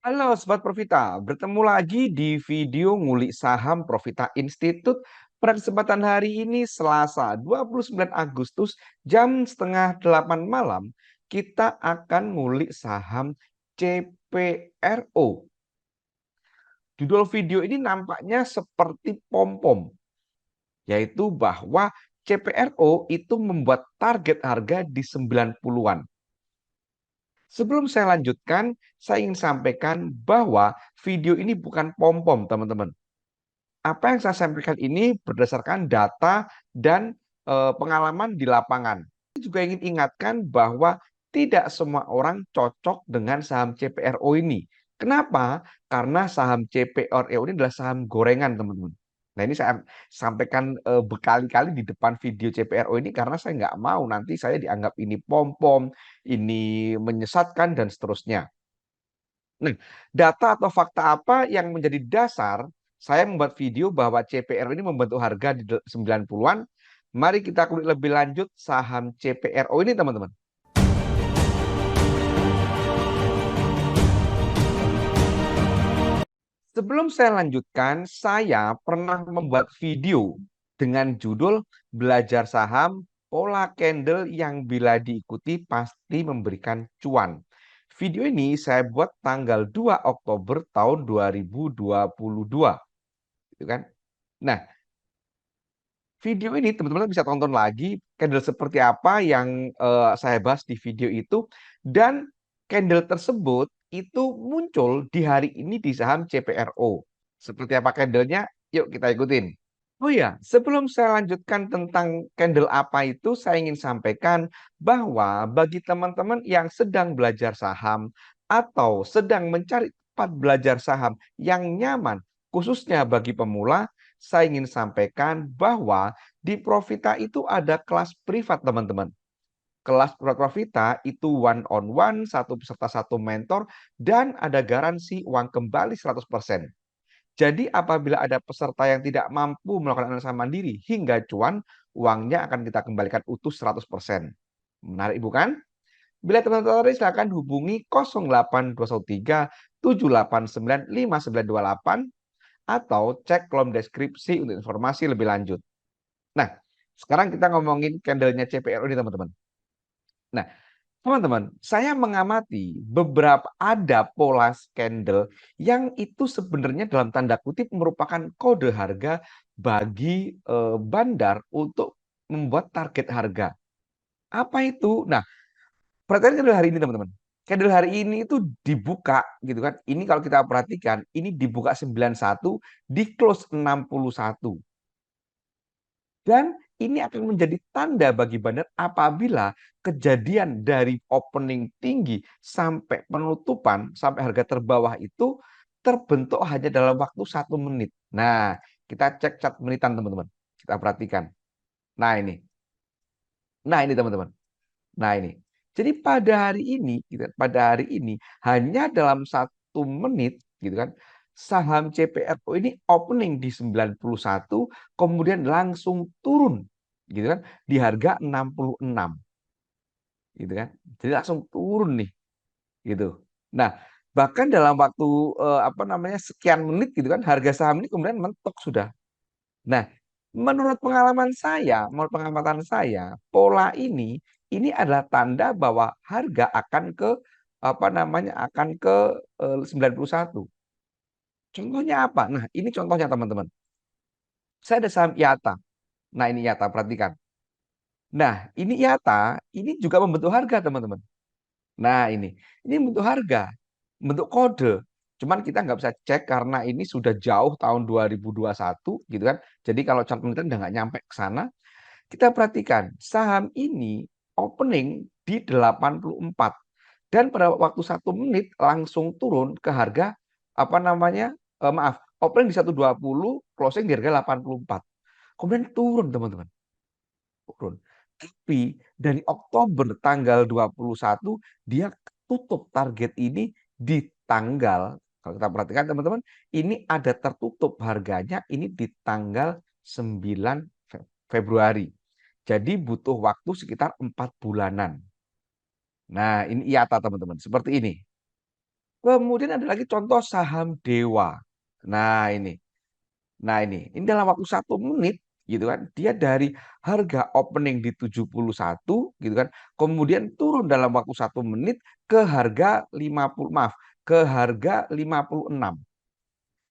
Halo Sobat Profita, bertemu lagi di video ngulik saham Profita Institute. Pada kesempatan hari ini Selasa 29 Agustus jam setengah 8 malam kita akan ngulik saham CPRO. Judul video ini nampaknya seperti pom-pom, yaitu bahwa CPRO itu membuat target harga di 90-an. Sebelum saya lanjutkan, saya ingin sampaikan bahwa video ini bukan pom-pom, teman-teman. Apa yang saya sampaikan ini berdasarkan data dan pengalaman di lapangan. Saya juga ingin ingatkan bahwa tidak semua orang cocok dengan saham CPRO ini. Kenapa? Karena saham CPRO ini adalah saham gorengan, teman-teman. Nah, ini saya sampaikan berkali-kali di depan video CPRO ini karena saya nggak mau nanti saya dianggap ini pom-pom, ini menyesatkan, dan seterusnya. Nah, data atau fakta apa yang menjadi dasar saya membuat video bahwa CPRO ini membentuk harga di 90-an? Mari kita kulik lebih lanjut saham CPRO ini, teman-teman. Sebelum saya lanjutkan, saya pernah membuat video dengan judul Belajar Saham, Pola Candle yang bila diikuti pasti memberikan cuan. Video ini saya buat tanggal 2 Oktober tahun 2022. Gitu kan? Nah, video ini teman-teman bisa tonton lagi candle seperti apa yang saya bahas di video itu, dan candle tersebut itu muncul di hari ini di saham CPRO. Seperti apa candlenya? Yuk kita ikutin. Oh ya, sebelum saya lanjutkan tentang candle apa itu, saya ingin sampaikan bahwa bagi teman-teman yang sedang belajar saham atau sedang mencari tempat belajar saham yang nyaman, khususnya bagi pemula, saya ingin sampaikan bahwa di Profita itu ada kelas privat, teman-teman. Kelas Profita itu one on one, satu peserta satu mentor, dan ada garansi uang kembali 100%. Jadi apabila ada peserta yang tidak mampu melakukan analisa mandiri hingga cuan, uangnya akan kita kembalikan utuh 100%. Menarik bukan? Bila teman-teman tertarik, silakan hubungi 08213 789 5928 atau cek kolom deskripsi untuk informasi lebih lanjut. Nah, sekarang kita ngomongin candlenya CPRO ini, teman-teman. Nah, teman-teman, saya mengamati beberapa ada pola candle yang itu sebenarnya dalam tanda kutip merupakan kode harga bagi bandar untuk membuat target harga. Apa itu? Nah, perhatikan candle hari ini, teman-teman. Candle hari ini itu dibuka gitu kan. Ini kalau kita perhatikan, ini dibuka 91, di close 61. Dan ini akan menjadi tanda bagi bandar apabila kejadian dari opening tinggi sampai penutupan, sampai harga terbawah itu terbentuk hanya dalam waktu 1 menit. Nah, kita cek cat menitan, teman-teman. Kita perhatikan. Nah, ini. Nah, ini, teman-teman. Nah, ini. Jadi pada hari ini, gitu, pada hari ini hanya dalam 1 menit, gitu kan, saham CPRO ini opening di 91, kemudian langsung turun, gitu kan, di harga 66, gitu kan. Jadi langsung turun nih, gitu. Nah, bahkan dalam waktu apa namanya sekian menit, gitu kan, harga saham ini kemudian mentok sudah. Nah, menurut pengamatan saya, pola ini adalah tanda bahwa harga akan ke apa namanya akan ke 91. Contohnya apa? Nah, ini contohnya, teman-teman. Saya ada saham IATA. Nah, ini IATA, perhatikan. Nah, ini IATA, ini juga membentuk harga, teman-teman. Nah, ini bentuk harga, bentuk kode. Cuman kita nggak bisa cek karena ini sudah jauh tahun 2021, gitu kan. Jadi kalau chart monitor udah nggak nyampe ke sana. Kita perhatikan, saham ini opening di 84 dan pada waktu 1 menit langsung turun ke harga apa namanya? Maaf, opening di 120, closing di harga 84. Kemudian turun, teman-teman. Turun. Tapi dari Oktober tanggal 21 dia tutup target ini di tanggal, kalau kita perhatikan, teman-teman, ini ada tertutup harganya ini di tanggal 9 Februari. Jadi butuh waktu sekitar 4 bulanan. Nah, ini IATA, teman-teman. Seperti ini. Kemudian ada lagi contoh saham Dewa. Nah, ini. Nah, ini dalam waktu 1 menit gitu kan, dia dari harga opening di 71 gitu kan, kemudian turun dalam waktu 1 menit ke harga 50, maaf, ke harga 56.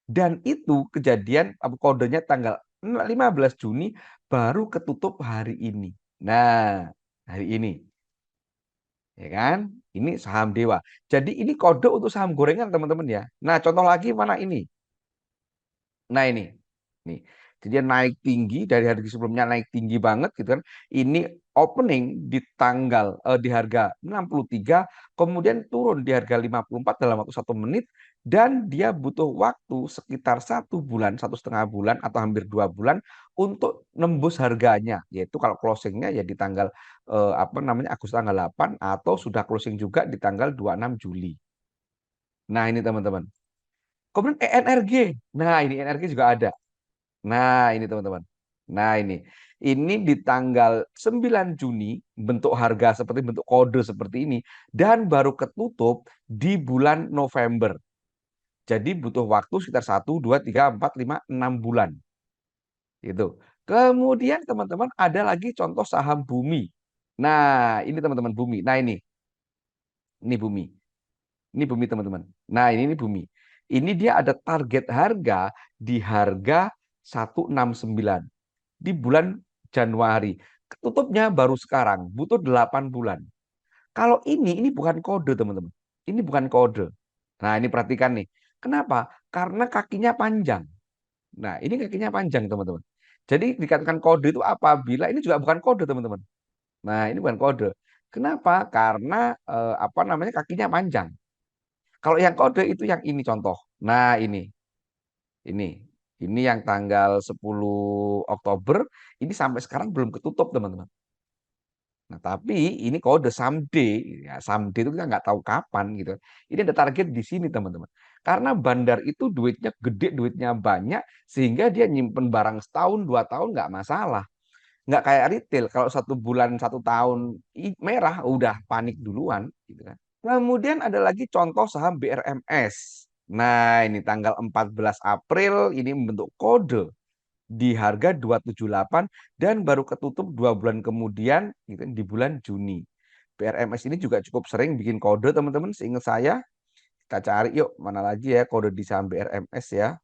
Dan itu kejadian kodenya tanggal 15 Juni baru ketutup hari ini. Nah, hari ini, ya kan? Ini saham Dewa. Jadi ini kode untuk saham gorengan teman-teman ya. Nah, contoh lagi mana ini? Nah ini, nih. Jadi dia naik tinggi dari harga sebelumnya naik tinggi banget gitu kan. Ini opening di di harga 63, kemudian turun di harga 54 dalam waktu 1 menit, dan dia butuh waktu sekitar 1 bulan, 1,5 bulan atau hampir 2 bulan untuk nembus harganya. Yaitu kalau closingnya ya di tanggal Agustus tanggal 8 atau sudah closing juga di tanggal 26 Juli. Nah ini teman-teman. Kemudian ENRG. Nah ini ENRG juga ada. Nah, ini teman-teman. Nah, ini. Ini di tanggal 9 Juni, bentuk harga seperti bentuk kode seperti ini, dan baru ketutup di bulan November. Jadi butuh waktu sekitar 1, 2, 3, 4, 5, 6 bulan. Gitu. Kemudian teman-teman ada lagi contoh saham Bumi. Nah, ini teman-teman Bumi. Nah, ini Bumi. Ini Bumi teman-teman. Nah, ini Bumi. Ini dia ada target harga di harga 169 di bulan Januari. Tutupnya baru sekarang, butuh 8 bulan. Kalau ini bukan kode, teman-teman. Ini bukan kode. Nah, ini perhatikan nih. Kenapa? Karena kakinya panjang. Nah, ini kakinya panjang, teman-teman. Jadi dikatakan kode itu apabila ini juga bukan kode, teman-teman. Nah, ini bukan kode. Kenapa? Karena kakinya panjang. Kalau yang kode itu yang ini contoh. Nah, ini. Ini yang tanggal 10 Oktober, ini sampai sekarang belum ketutup, teman-teman. Nah, tapi ini kode someday, ya someday itu kita nggak tahu kapan gitu. Ini ada target di sini, teman-teman. Karena bandar itu duitnya gede, duitnya banyak, sehingga dia nyimpen barang setahun, 2 tahun nggak masalah. Nggak kayak retail, kalau 1 bulan, 1 tahun merah, udah panik duluan. Gitu kan. Kemudian ada lagi contoh saham BRMS. Nah, ini tanggal 14 April, ini membentuk kode di harga 278 dan baru ketutup 2 bulan kemudian gitu, di bulan Juni. PRMS ini juga cukup sering bikin kode teman-teman, seingat saya. Kita cari yuk mana lagi ya kode di saham BRMS ya.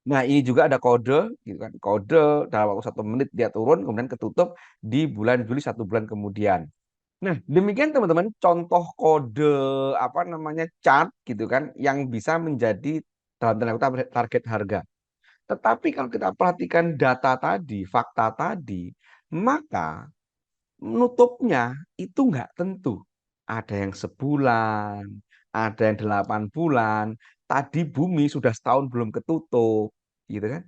Nah ini juga ada kode gitu kan, kode dalam waktu 1 menit dia turun kemudian ketutup di bulan Juli 1 bulan kemudian. Nah demikian teman-teman contoh kode chart gitu kan yang bisa menjadi dalam tanda kutip target harga. Tetapi kalau kita perhatikan data tadi, fakta tadi, maka nutupnya itu nggak tentu. Ada yang sebulan, ada yang 8 bulan. Tadi bumi sudah setahun belum ketutup, gitu kan?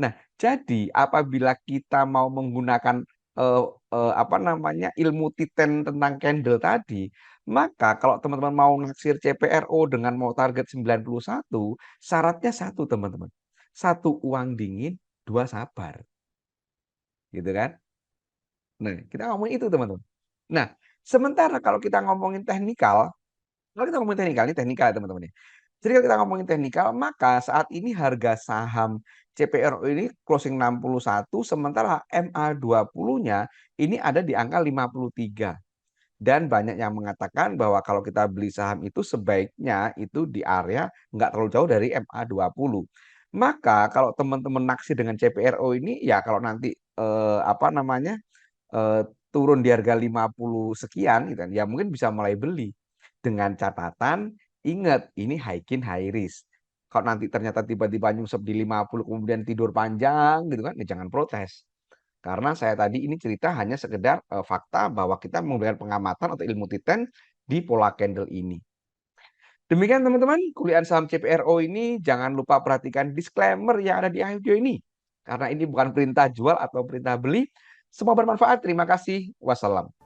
Nah, jadi apabila kita mau menggunakan eh, ilmu titen tentang candle tadi, maka kalau teman-teman mau naksir CPRO dengan mau target 91, syaratnya satu, teman-teman. Satu, uang dingin, dua, sabar. Gitu kan? Nah, kita ngomongin itu, teman-teman. Nah, sementara kalau kita ngomongin teknikal, kalau kita ngomongin teknikal, ini teknikal ya teman-teman ya. Jadi kalau kita ngomongin teknikal, maka saat ini harga saham CPRO ini closing 61, sementara MA20-nya ini ada di angka 53. Dan banyak yang mengatakan bahwa kalau kita beli saham itu sebaiknya itu di area nggak terlalu jauh dari MA20. Maka kalau teman-teman naksir dengan CPRO ini, ya kalau nanti eh, apa namanya eh, turun di harga 50 sekian gitu kan, ya mungkin bisa mulai beli dengan catatan ingat ini high gain high risk. Kalau nanti ternyata tiba-tiba nyungsep di 50 kemudian tidur panjang gitu kan, ya jangan protes. Karena saya tadi ini cerita hanya sekedar fakta bahwa kita memberikan pengamatan atau ilmu titen di pola candle ini. Demikian teman-teman, kuliah saham CPRO ini jangan lupa perhatikan disclaimer yang ada di audio ini. Karena ini bukan perintah jual atau perintah beli. Semua bermanfaat. Terima kasih. Wassalam.